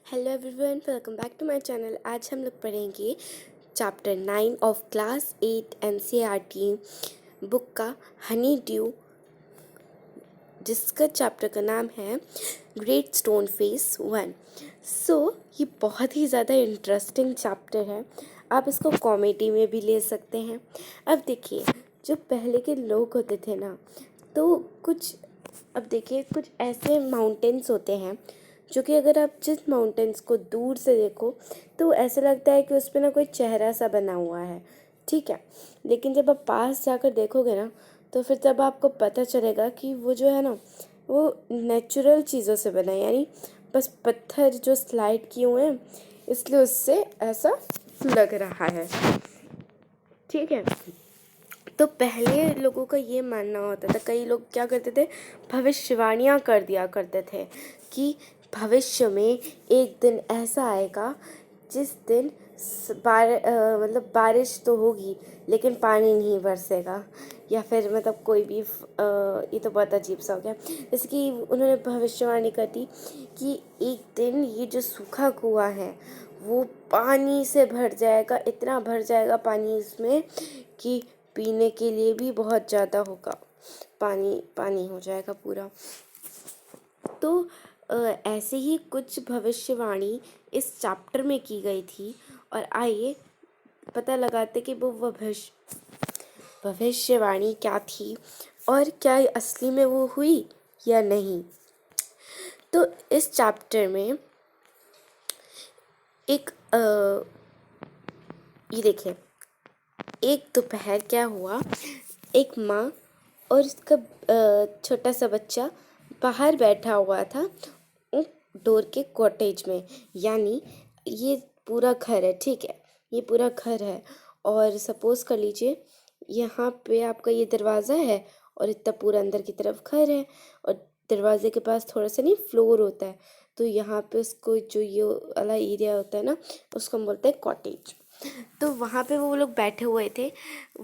Hello everyone, welcome back to my channel. आज हम लोग पढ़ेंगे chapter 9 of class 8 NCERT book का हनी ड्यू, जिसका चैप्टर का नाम है ग्रेट स्टोन फेस 1। ये बहुत ही ज़्यादा इंटरेस्टिंग चैप्टर है। आप इसको कॉमेडी में भी ले सकते हैं। अब देखिए, जो पहले के लोग होते थे ना, तो अब देखिए कुछ ऐसे माउंटेन्स होते हैं जो कि अगर आप जिस माउंटेन्स को दूर से देखो तो ऐसा लगता है कि उस पर ना कोई चेहरा सा बना हुआ है, ठीक है। लेकिन जब आप पास जाकर देखोगे ना, तो फिर तब आपको पता चलेगा कि वो जो है ना, वो नेचुरल चीज़ों से बना है, यानी बस पत्थर जो स्लाइड किए हुए हैं, इसलिए उससे ऐसा लग रहा है, ठीक है। तो पहले लोगों का ये मानना होता था, कई लोग क्या करते थे, भविष्यवाणियाँ कर दिया करते थे कि भविष्य में एक दिन ऐसा आएगा जिस दिन मतलब बारिश तो होगी लेकिन पानी नहीं बरसेगा, या फिर मतलब कोई भी ये तो बहुत अजीब सा हो गया। जैसे कि उन्होंने भविष्यवाणी कर दी कि एक दिन ये जो सूखा कुआं है वो पानी से भर जाएगा, इतना भर जाएगा पानी इसमें कि पीने के लिए भी बहुत ज़्यादा होगा, पानी पानी हो जाएगा पूरा। तो ऐसे ही कुछ भविष्यवाणी इस चैप्टर में की गई थी, और आइए पता लगाते कि वो भविष्यवाणी क्या थी और क्या असली में वो हुई या नहीं। तो इस चैप्टर में एक ये देखिए, एक दोपहर क्या हुआ, एक माँ और उसका छोटा सा बच्चा बाहर बैठा हुआ था डोर के कॉटेज में। यानी ये पूरा घर है, ठीक है, ये पूरा घर है। और सपोज़ कर लीजिए यहाँ पे आपका ये दरवाज़ा है और इतना पूरा अंदर की तरफ घर है, और दरवाजे के पास थोड़ा सा नहीं फ्लोर होता है, तो यहाँ पे उसको जो ये वाला एरिया होता है ना, उसको हम बोलते हैं कॉटेज। तो वहाँ पे वो लोग बैठे हुए थे।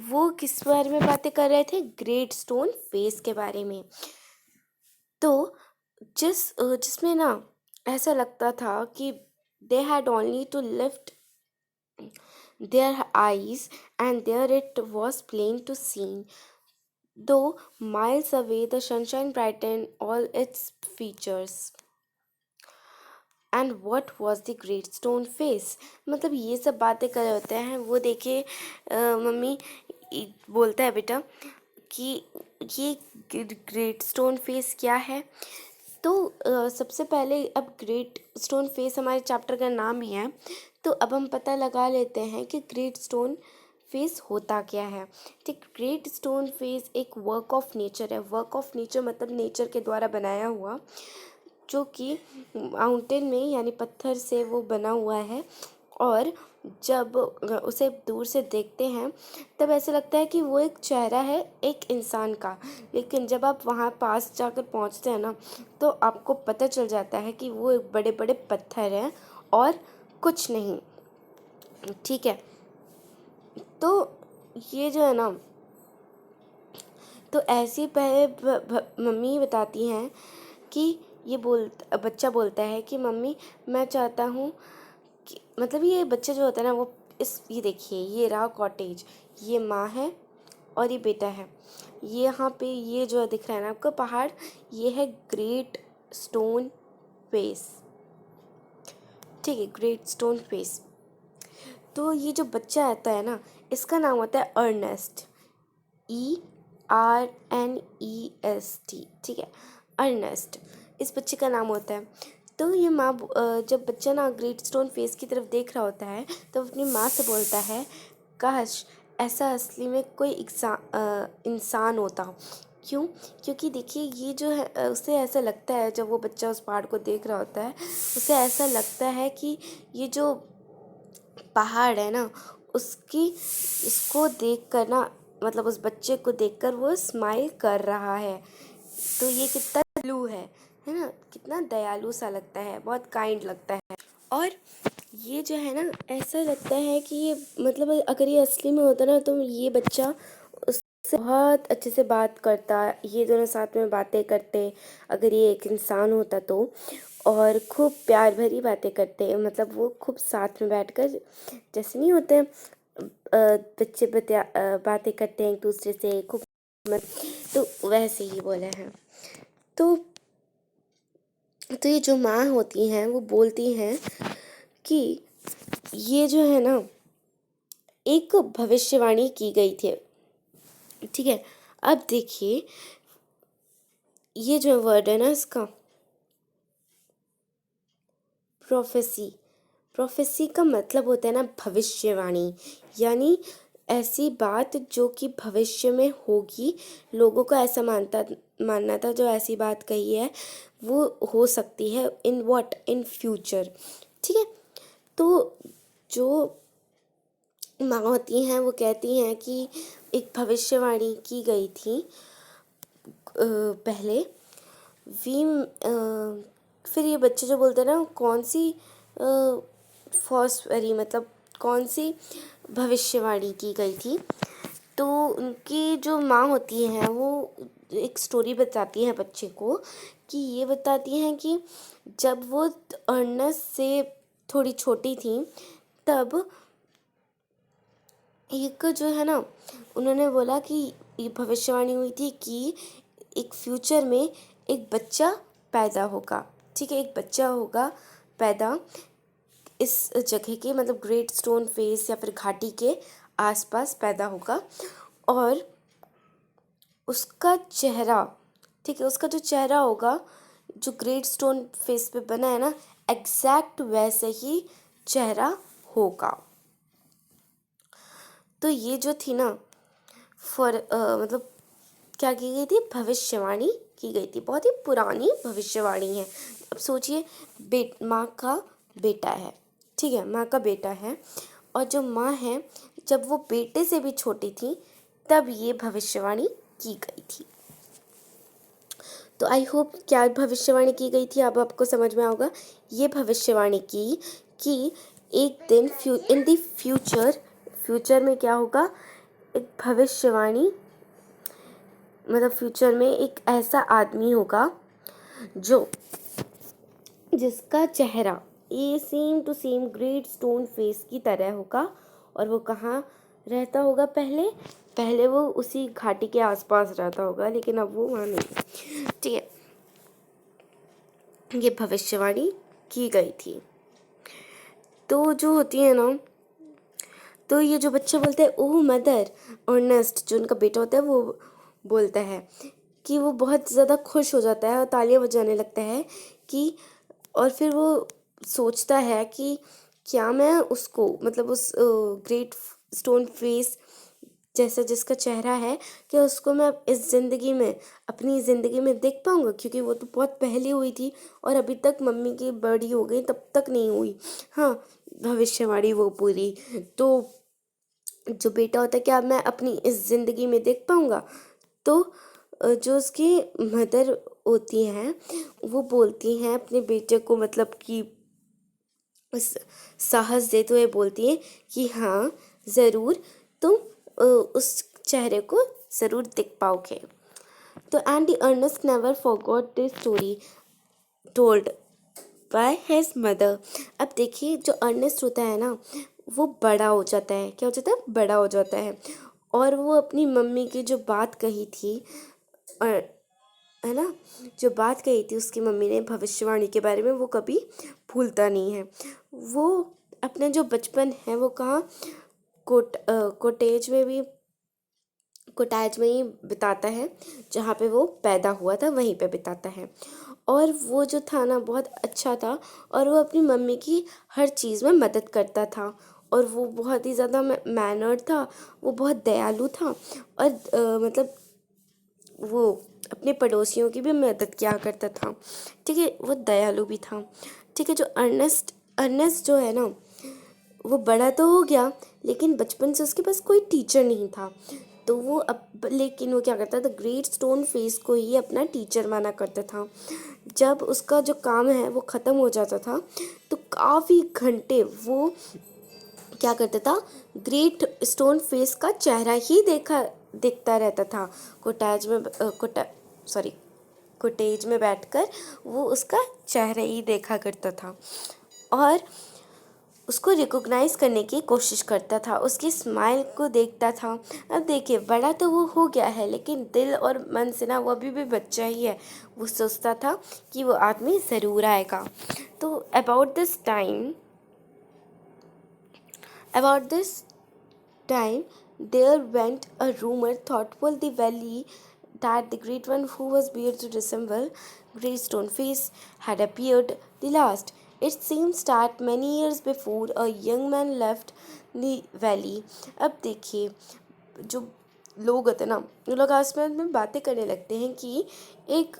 वो किस बारे में बातें कर रहे थे? ग्रेट स्टोन फेस के बारे में। तो जिसमें ना ऐसा लगता था कि they had only to lift their eyes and there it was plain to see, though miles away the sunshine brightened all its features. And what was the great stone face. मतलब ये सब बातें कर रहे होते हैं। वो देखिए मम्मी बोलता है बेटा कि ये ग्रेट स्टोन फेस क्या है। तो सबसे पहले अब ग्रेट स्टोन फेस हमारे चैप्टर का नाम ही है, तो अब हम पता लगा लेते हैं कि ग्रेट स्टोन फेस होता क्या है। ठीक, ग्रेट स्टोन फेस एक वर्क ऑफ नेचर है। वर्क ऑफ नेचर मतलब नेचर के द्वारा बनाया हुआ, जो कि माउंटेन में यानी पत्थर से वो बना हुआ है। और जब उसे दूर से देखते हैं तब ऐसा लगता है कि वो एक चेहरा है एक इंसान का, लेकिन जब आप वहाँ पास जाकर पहुँचते हैं ना, तो आपको पता चल जाता है कि वो एक बड़े बड़े पत्थर हैं और कुछ नहीं, ठीक है। तो ये जो है ना, तो ऐसे पहले मम्मी बताती हैं कि बच्चा बोलता है कि मम्मी मैं चाहता हूँ कि, मतलब ये बच्चा जो होता है ना, वो ये देखिए, ये रहा कॉटेज, ये माँ है और ये बेटा है। ये यहाँ पे ये जो दिख रहा है ना आपको पहाड़, ये है ग्रेट स्टोन फेस, ठीक है, ग्रेट स्टोन फेस। तो ये जो बच्चा आता है ना, इसका नाम होता है अर्नेस्ट, ERNEST, ठीक है, अर्नेस्ट इस बच्चे का नाम होता है। तो ये माँ जब बच्चा ना ग्रेट स्टोन फेस की तरफ देख रहा होता है तो अपनी माँ से बोलता है, काश ऐसा असली में कोई इंसान होता। क्यों? क्योंकि देखिए ये जो है उसे ऐसा लगता है, जब वो बच्चा उस पहाड़ को देख रहा होता है उसे ऐसा लगता है कि ये जो पहाड़ है ना, इसको देख कर ना, मतलब उस बच्चे को देखकर वो स्माइल कर रहा है। तो ये कितना दयालु है ना, कितना दयालु सा लगता है, बहुत काइंड लगता है। और ये जो है ना, ऐसा लगता है कि ये मतलब अगर ये असली में होता ना, तो ये बच्चा उससे बहुत अच्छे से बात करता, ये दोनों साथ में बातें करते, अगर ये एक इंसान होता तो। और खूब प्यार भरी बातें करते हैं, मतलब वो खूब साथ में बैठकर, जैसे नहीं होते बच्चे बातें करते हैं एक दूसरे से खूब, तो वैसे ही बोले हैं। तो ये जो माँ होती हैं वो बोलती हैं कि ये जो है ना एक भविष्यवाणी की गई थी, ठीक है। अब देखिए ये जो वर्ड है ना इसका, प्रोफेसी। प्रोफेसी का मतलब होता है ना भविष्यवाणी, यानी ऐसी बात जो कि भविष्य में होगी। लोगों को ऐसा मानना था जो ऐसी बात कही है वो हो सकती है इन व्हाट, इन फ्यूचर, ठीक है। तो जो माँ होती हैं वो कहती हैं कि एक भविष्यवाणी की गई थी पहले वी फिर ये बच्चे जो बोलते हैं ना कौन सी फॉस्फरी, मतलब कौन सी भविष्यवाणी की गई थी। तो उनकी जो माँ होती हैं वो एक स्टोरी बताती हैं बच्चे को, कि ये बताती हैं कि जब वो अर्नस से थोड़ी छोटी थी तब एक जो है ना उन्होंने बोला कि ये भविष्यवाणी हुई थी कि एक फ्यूचर में एक बच्चा पैदा होगा, ठीक है। एक बच्चा होगा पैदा इस जगह के, मतलब ग्रेट स्टोन फेस या फिर घाटी के आसपास पैदा होगा, और उसका चेहरा, ठीक है, उसका जो चेहरा होगा जो ग्रेट स्टोन फेस पे बना है ना, एग्जैक्ट वैसे ही चेहरा होगा। तो ये जो थी ना मतलब क्या की गई थी, भविष्यवाणी की गई थी, बहुत ही पुरानी भविष्यवाणी है। अब सोचिए माँ का बेटा है, ठीक है, माँ का बेटा है, और जो माँ है जब वो बेटे से भी छोटी थी तब ये भविष्यवाणी की गई थी। तो आई होप क्या भविष्यवाणी की गई थी अब आपको समझ में आएगा। ये भविष्यवाणी की कि एक दिन इन द फ्यूचर में क्या होगा, एक भविष्यवाणी, मतलब फ्यूचर में एक ऐसा आदमी होगा जो जिसका चेहरा ये same to same great stone face की तरह होगा, और वो कहाँ रहता होगा, पहले वो उसी घाटी के आसपास रहता होगा, लेकिन अब वो वहाँ नहीं, ठीक है। ये भविष्यवाणी की गई थी। तो जो होती है ना, तो ये जो बच्चे बोलते हैं ओह मदर, अर्नेस्ट जो उनका बेटा होता है वो बोलता है कि वो बहुत ज़्यादा खुश हो जाता है और तालियां बजाने लगता है कि, और फिर वो सोचता है कि क्या मैं उसको, मतलब उस ग्रेट स्टोन फेस जैसा जिसका चेहरा है, क्या उसको मैं इस ज़िंदगी में, अपनी ज़िंदगी में देख पाऊँगा, क्योंकि वो तो बहुत पहले हुई थी और अभी तक मम्मी की बड़ी हो गई तब तक नहीं हुई। हाँ, भविष्यवाणी वो पूरी। तो जो बेटा होता है क्या मैं अपनी इस ज़िंदगी में देख पाऊँगा। तो जो उसकी मदर होती हैं वो बोलती हैं अपने बेटे को, मतलब कि साहस देते हुए बोलती हैं कि हाँ ज़रूर तुम उस चेहरे को ज़रूर देख पाओगे। तो and Ernest never forgot this story told by his mother. अब देखिए जो अर्नेस्ट होता है ना वो बड़ा हो जाता है, क्या हो जाता है, बड़ा हो जाता है, और वो अपनी मम्मी की जो बात कही थी, और है ना, जो बात कही थी उसकी मम्मी ने भविष्यवाणी के बारे में, वो कभी भूलता नहीं है। वो अपना जो बचपन है वो कहाँ कोटेज में भी कोटाज में ही बिताता है, जहाँ पे वो पैदा हुआ था वहीं पे बिताता है। और वो जो था ना बहुत अच्छा था, और वो अपनी मम्मी की हर चीज़ में मदद करता था, और वो बहुत ही ज़्यादा मैनर्ड था, वो बहुत दयालु था, और मतलब वो अपने पड़ोसियों की भी मदद किया करता था, ठीक है, वो दयालु भी था, ठीक है। जो अर्नेस्ट जो है ना वो बड़ा तो हो गया, लेकिन बचपन से उसके पास कोई टीचर नहीं था, तो वो अब लेकिन वो क्या करता था, ग्रेट स्टोन फेस को ही अपना टीचर माना करता था। जब उसका जो काम है वो ख़त्म हो जाता था तो काफ़ी घंटे वो क्या करता था, ग्रेट स्टोन फेस का चेहरा ही देखता रहता था। कोटाज में कोटा सॉरी कोटेज में बैठकर वो उसका चेहरा ही देखा करता था और उसको रिकॉग्नाइज करने की कोशिश करता था, उसकी स्माइल को देखता था। अब देखिए बड़ा तो वो हो गया है लेकिन दिल और मन से ना वो अभी भी बच्चा ही है। वो सोचता था कि वो आदमी ज़रूर आएगा। तो about this time there went a rumor thoughtful the valley that the great one who was beard to resemble great stone face had appeared the last. It seems that many years before a young man left the valley. अब देखिए जो लोग होते हैं ना वो लोग आसमान में बातें करने लगते हैं कि एक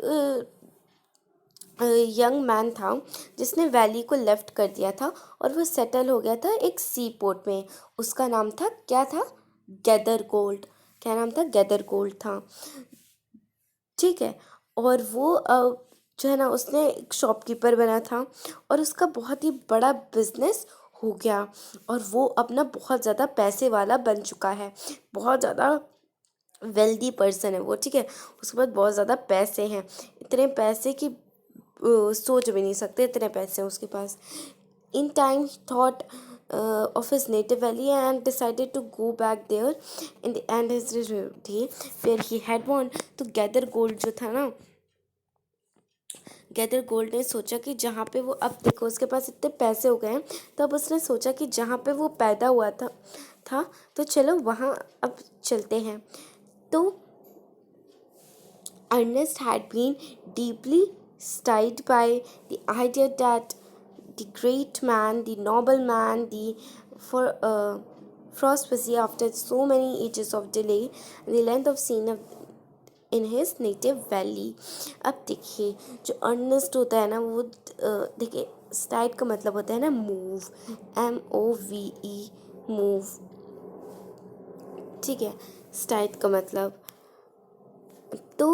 यंग मैन था जिसने वैली को लेफ्ट कर दिया था और वो सेटल हो गया था एक सी पोर्ट में। उसका नाम था क्या था? Gather gold. क्या नाम था? गैदर गोल्ड था। ठीक है। और वो जो है ना उसने एक शॉपकीपर बना था और उसका बहुत ही बड़ा बिजनेस हो गया और वो अपना बहुत ज़्यादा पैसे वाला बन चुका है। बहुत ज़्यादा वेल्दी पर्सन है वो। ठीक है। उसके पास बहुत ज़्यादा पैसे हैं। इतने पैसे की सोच भी नहीं सकते, इतने पैसे हैं उसके पास। In time he thought of his native valley and decided to go back there in the end his day where he had won to gather gold। जो था ना गैदर गोल्ड ने सोचा कि जहाँ पे वो, अब देखो उसके पास इतने पैसे हो गए हैं तो अब उसने सोचा कि जहाँ पे वो पैदा हुआ था तो चलो वहाँ अब चलते हैं। तो Ernest had been deeply stirred by the idea that the great man, the noble man, the frost was after so many ages of delay and the length of scene of in his native valley. अब देखिए जो Ernest होता है ना वो देखिए स्टाइड का मतलब होता है ना मूव, MOVE मूव। ठीक है। स्टाइड का मतलब तो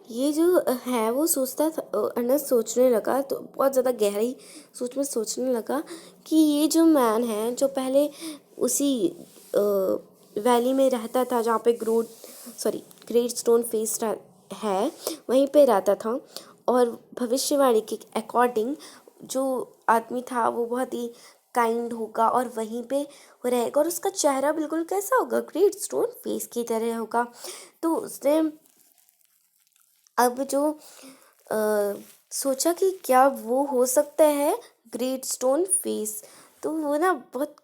ये जो है वो सोचता था, अर्नेस्ट सोचने लगा तो बहुत ज़्यादा गहरी सोच में सोचने लगा कि ये जो मैन है जो पहले उसी वैली में रहता था जहाँ पे ग्रेट स्टोन फेस है वहीं पे रहता था और भविष्यवाणी के अकॉर्डिंग जो आदमी था वो बहुत ही काइंड होगा और वहीं पे वो रहेगा और उसका चेहरा बिल्कुल कैसा होगा? ग्रेट स्टोन फेस की तरह होगा। तो उसने अब जो सोचा कि क्या वो हो सकता है ग्रेट स्टोन फेस। तो वो ना बहुत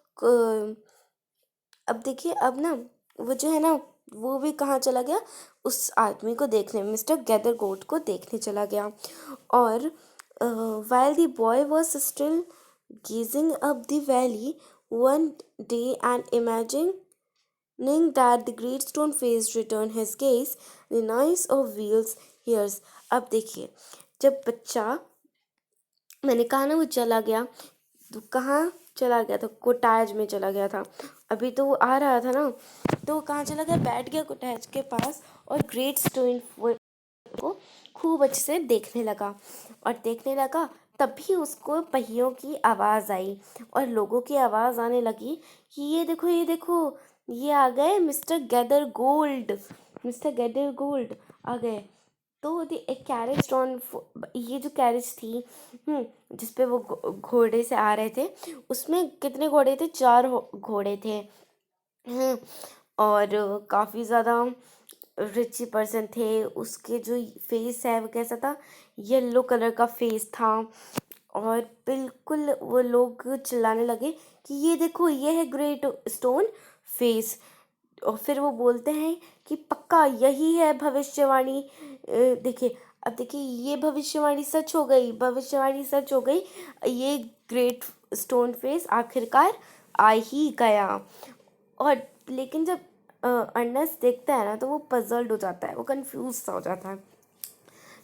अब देखिए अब ना वो जो है ना वो भी कहाँ चला गया? उस आदमी को देखने, मिस्टर गैदर गोट को देखने चला गया। और while the boy was still gazing up the valley one day and imagining that the great stone face returned his gaze, the noise of wheels hears। अब देखिए जब बच्चा, मैंने कहा ना वो चला गया, तो कहाँ चला गया था? कोटाज में चला गया था। अभी तो वो आ रहा था ना तो वो कहाँ चला गया? बैठ गया कोटाज के पास और ग्रेट स्टोन को खूब अच्छे से देखने लगा और देखने लगा तभी उसको पहियों की आवाज़ आई और लोगों की आवाज़ आने लगी कि ये देखो ये देखो ये आ गए Mister Gathergold, Mister Gathergold आ गए। तो एक कैरेज ड्रॉन, ये जो कैरेज थी जिसपे वो घोड़े से आ रहे थे उसमें कितने घोड़े थे? 4 घोड़े थे। हम्म, और काफ़ी ज़्यादा रिची पर्सन थे। उसके जो फेस है वो कैसा था? येलो कलर का फेस था और बिल्कुल वो लोग चिल्लाने लगे कि ये देखो ये है ग्रेट स्टोन फेस। और फिर वो बोलते हैं कि पक्का यही है भविष्यवाणी। देखिए अब देखिए ये भविष्यवाणी सच हो गई, भविष्यवाणी सच हो गई। ये ग्रेट स्टोन फेस आखिरकार आ ही गया। और लेकिन जब अर्नेस्ट देखता है ना तो वो पजल्ड हो जाता है, वो कंफ्यूज सा हो जाता है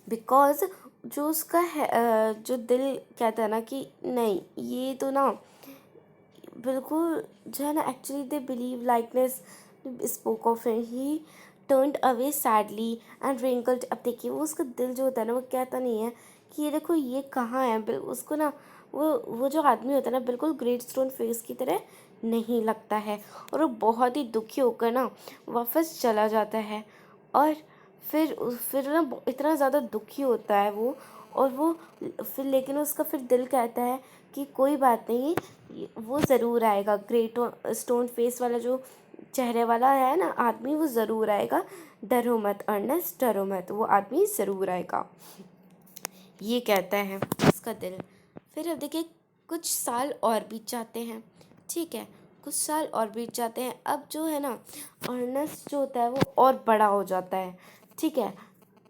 बिकॉज जो उसका है जो दिल कहता है ना कि नहीं ये तो ना बिल्कुल जो है ना actually they believe likeness spoke of he turned away sadly and wrinkled. अब देखिए वो उसका दिल जो होता है ना वो कहता नहीं है कि ये देखो ये कहाँ है। उसको ना वो जो आदमी होता है ना बिल्कुल ग्रेट स्टोन फेस की तरह नहीं लगता है और वो बहुत ही दुखी होकर ना वापस चला जाता है। और फिर ना इतना ज़्यादा दुखी होता है वो, और वो फिर लेकिन उसका फिर दिल कहता है कि कोई बात नहीं, वो ज़रूर आएगा, ग्रेट स्टोन फेस वाला जो चेहरे वाला है ना आदमी, वो ज़रूर आएगा, डरो मत अर्नेस्ट, डरो मत, वो आदमी ज़रूर आएगा, ये कहता है उसका दिल। फिर अब देखिए कुछ साल और बीत जाते हैं, ठीक है, कुछ साल और बीत जाते हैं। अब जो है ना अर्नेस्ट जो होता है वो और बड़ा हो जाता ठीक है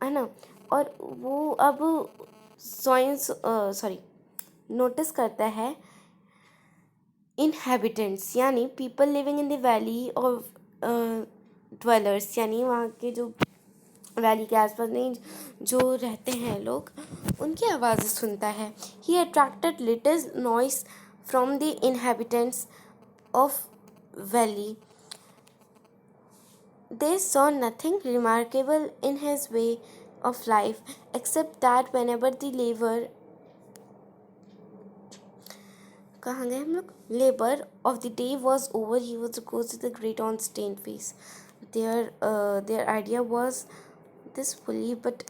ना, और वो अब साइंस सॉरी नोटिस करता है इनहेबिटेंट्स यानी people living in the valley of dwellers, यानी वहाँ के जो वैली के आसपास नहीं जो रहते हैं लोग, उनकी आवाज़ें सुनता है। He attracted little noise from the inhabitants of valley. They saw nothing remarkable in his way of life except that whenever the labor of the day was over, he was to go to the great on stained face. Their idea was this fully, but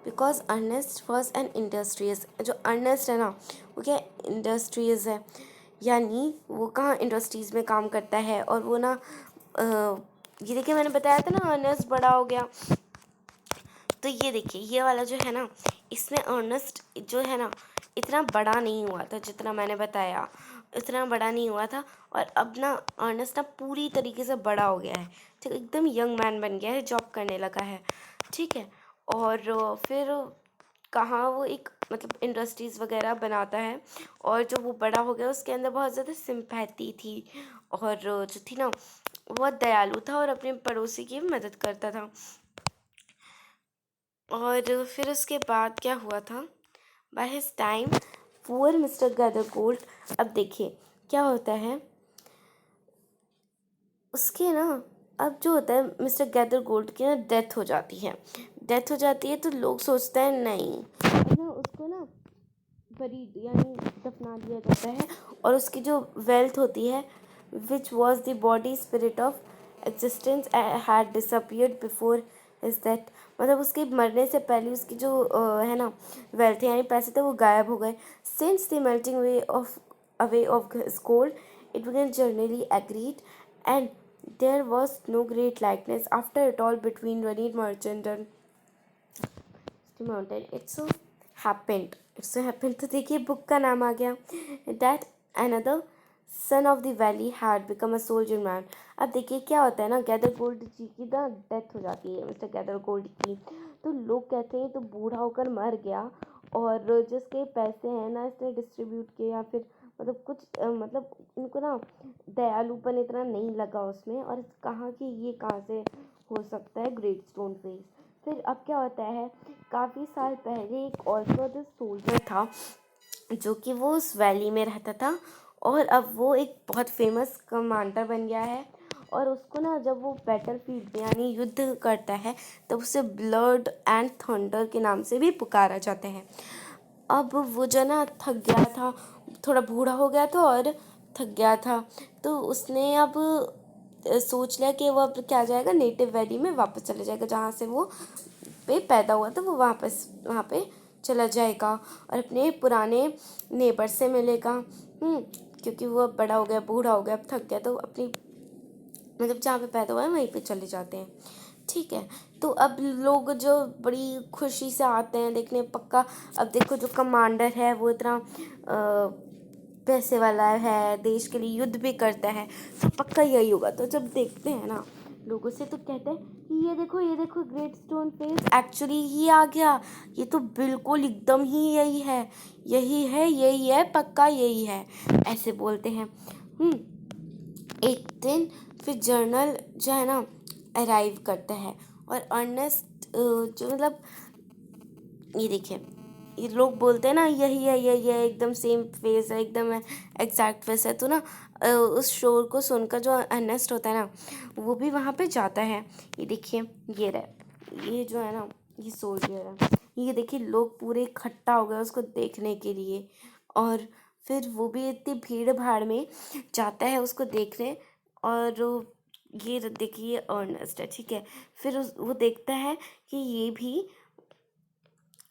because Ernest was an industrious, जो Ernest है ना वो क्या industrious है, यानी वो कहाँ industries में काम करता है, और वो ना ये देखिए मैंने बताया था ना अर्नेस्ट बड़ा हो गया, तो ये देखिए ये वाला जो है ना, इसमें अर्नेस्ट जो है ना इतना बड़ा नहीं हुआ था, जितना मैंने बताया इतना बड़ा नहीं हुआ था, और अब ना अर्नेस्ट ना पूरी तरीके से बड़ा हो गया है, ठीक, एकदम यंग मैन बन गया है, जॉब करने लगा है, ठीक है, और फिर कहाँ वो एक मतलब इंडस्ट्रीज़ वगैरह बनाता है, और जो वो बड़ा हो गया उसके अंदर बहुत ज़्यादा सिंपैथी थी, और जो थी ना बहुत दयालु था, और अपने पड़ोसी की मदद करता था। और फिर उसके बाद क्या हुआ था, by his time poor Mister Gathergold, अब देखिए क्या होता है उसके ना, अब जो होता है मिस्टर गैदरगोल्ड की ना डेथ हो जाती है, तो लोग सोचते हैं नहीं है ना, उसको ना बरीड यानी दफना दिया जाता है, और उसकी जो वेल्थ होती है which was the body spirit of existence had disappeared before is that, मतलब उसके मरने से पहले उसकी जो है ना वेल्थ यानी पैसे थे वो गायब हो गए। Since the melting way of away of gold it began generally agreed, and there was no great likeness after it all between Running Merchant and the mountain. It so happened तो देखिए book का नाम आ गया, that another son of the valley had become a soldier man। अब देखिए क्या होता है ना, गैदर गोल्ड जी की ना डेथ हो जाती है, मिस्टर गैदर गोल्ड की, तो लोग कहते हैं तो बूढ़ा होकर मर गया, और जिसके पैसे हैं ना इसने डिस्ट्रीब्यूट किए, या फिर मतलब कुछ मतलब उनको ना दयालुपन इतना नहीं लगा उसमें, और कहा कि ये कहाँ से हो सकता है ग्रेट स्टोन फेस। फिर अब क्या होता है, काफ़ी साल पहले एक ऑल्सो सोल्जर था जो कि वो उस वैली में रहता था, और अब वो एक बहुत फेमस कमांडर बन गया है, और उसको ना जब वो बैटल फील्ड में यानी युद्ध करता है तब उसे ब्लड एंड थंडर के नाम से भी पुकारा जाता है। अब वो जो ना थक गया था, थोड़ा बूढ़ा हो गया था और थक गया था, तो उसने अब सोच लिया कि वो अब क्या जाएगा, नेटिव वैली में वापस चले जाएगा, जहाँ से वो पे पैदा हुआ था वो वापस वहाँ पे चला जाएगा, और अपने पुराने नेबर से मिलेगा। क्योंकि वो अब बड़ा हो गया, बूढ़ा हो गया, अब थक गया, तो अपनी मतलब जहाँ पे पैदा हुआ है वहीं पे चले जाते हैं, ठीक है। तो अब लोग जो बड़ी खुशी से आते हैं देखने, पक्का अब देखो जो कमांडर है वो इतना पैसे वाला है, देश के लिए युद्ध भी करता है, तो पक्का यही होगा। तो जब देखते हैं ना लोगों से तो कहते हैं कि ये देखो ग्रेट स्टोन फेस एक्चुअली ही आ गया, ये तो बिल्कुल एकदम ही यही है पक्का यही है, ऐसे बोलते हैं। एक दिन फिर जर्नल जो है ना अराइव करता है, और अर्नेस्ट जो मतलब ये देखिए ये लोग बोलते हैं ना यही है एकदम सेम फेस है, एकदम एग्जैक्ट फेस है, तो ना उस शोर को सुनकर जो अर्नेस्ट होता है ना वो भी वहाँ पे जाता है। ये देखिए ये जो है ना ये सोल्जर है, ये देखिए लोग पूरे इकट्ठा हो गए उसको देखने के लिए, और फिर वो भी इतनी भीड़ भाड़ में जाता है उसको देखने, और ये देखिए ये अर्नेस्ट है, ठीक है। फिर वो देखता है कि ये भी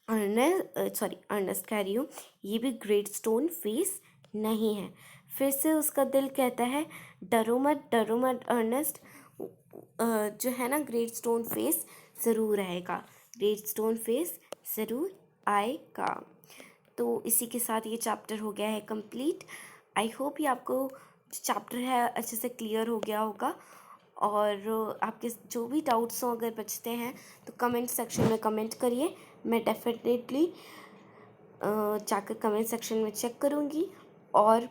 अर्नेस्ट कह रही हूँ, ये भी ग्रेट स्टोन फेस नहीं है। फिर से उसका दिल कहता है डरो मत अर्नेस्ट, जो है ना ग्रेट स्टोन फेस ज़रूर आएगा, ग्रेट स्टोन फेस ज़रूर आएगा। तो इसी के साथ ये चैप्टर हो गया है कंप्लीट। आई होप ये आपको जो चैप्टर है अच्छे से क्लियर हो गया होगा। और आपके जो भी डाउट्स हों अगर बचते हैं तो कमेंट सेक्शन में कमेंट करिए, मैं डेफिनेटली जाकर कमेंट सेक्शन में चेक करूँगी और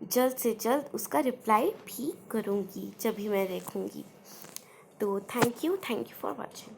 जल्द से जल्द उसका रिप्लाई भी करूँगी जब भी मैं देखूँगी। तो थैंक यू फॉर वॉचिंग।